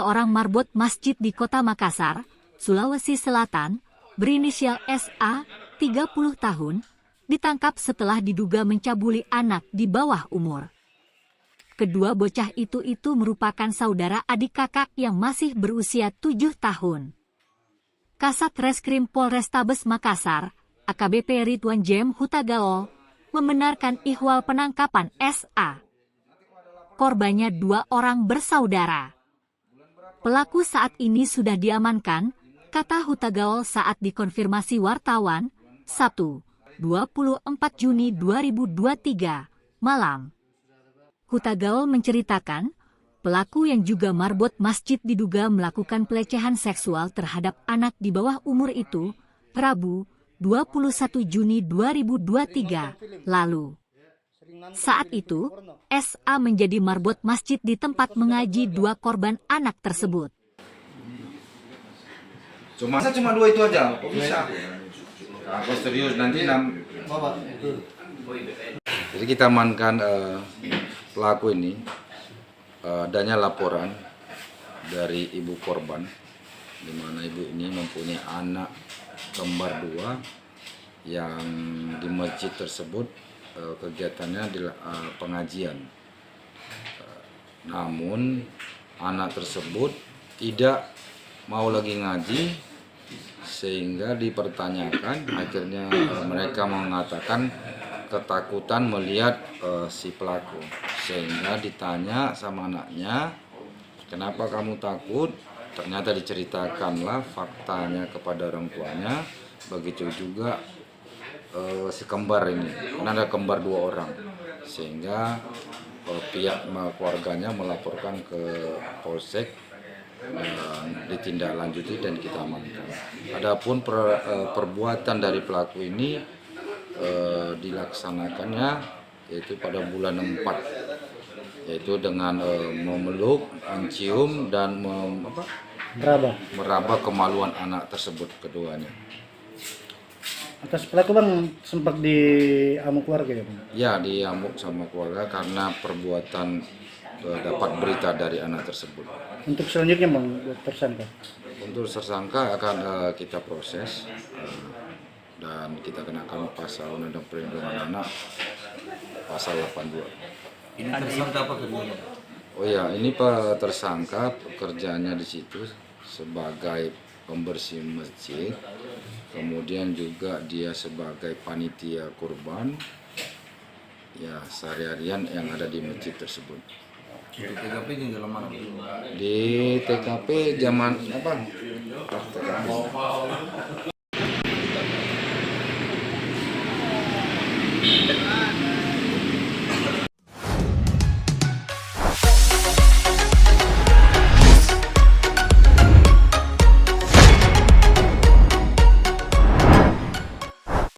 seorang marbot masjid di Kota Makassar, Sulawesi Selatan, berinisial SA, 30 tahun, ditangkap setelah diduga mencabuli anak di bawah umur. Kedua bocah itu merupakan saudara adik kakak yang masih berusia 7 tahun. Kasat Reskrim Polrestabes Makassar, AKBP Ridwan Jem Hutagaol, membenarkan ihwal penangkapan SA. Korbannya 2 orang bersaudara. Pelaku saat ini sudah diamankan, kata Hutagaol saat dikonfirmasi wartawan, Sabtu, 24 Juni 2023, malam. Hutagaol menceritakan, pelaku yang juga marbot masjid diduga melakukan pelecehan seksual terhadap anak di bawah umur itu, Rabu, 21 Juni 2023, lalu. Saat itu, SA menjadi marbot masjid di tempat mengaji 2 korban anak tersebut. Cuma 2 itu aja, kok bisa? Kalau serius nanti Jadi kita amankan pelaku ini, adanya laporan dari ibu korban, di mana ibu ini mempunyai anak kembar 2 yang di masjid tersebut kegiatannya pengajian. Namun anak tersebut tidak mau lagi ngaji, sehingga dipertanyakan, akhirnya mereka mengatakan ketakutan melihat si pelaku, sehingga ditanya sama anaknya, kenapa kamu takut? Ternyata diceritakanlah faktanya kepada orang tuanya. Begitu juga si kembar ini, karena ada kembar 2 orang, sehingga pihak keluarganya melaporkan ke Polsek dan ditindaklanjuti dan kita amankan. Adapun perbuatan dari pelaku ini dilaksanakannya yaitu pada bulan 4, yaitu dengan memeluk, mencium dan meraba kemaluan anak tersebut keduanya. Atas pelaku bang sempat diamuk keluarga ya bang? Ya, diamuk sama keluarga karena perbuatan dapat berita dari anak tersebut. Untuk selanjutnya bang tersangka? Untuk tersangka akan kita proses dan kita kenakan pasal Undang-Undang Perlindungan Anak pasal 82. Ini tersangka apa kedua? Oh ya, ini tersangka pekerjaannya di situ sebagai pembersih masjid, kemudian juga dia sebagai panitia kurban, ya sehari-harian yang ada di masjid tersebut. Di TKP di dalam mana? Di TKP zaman apa?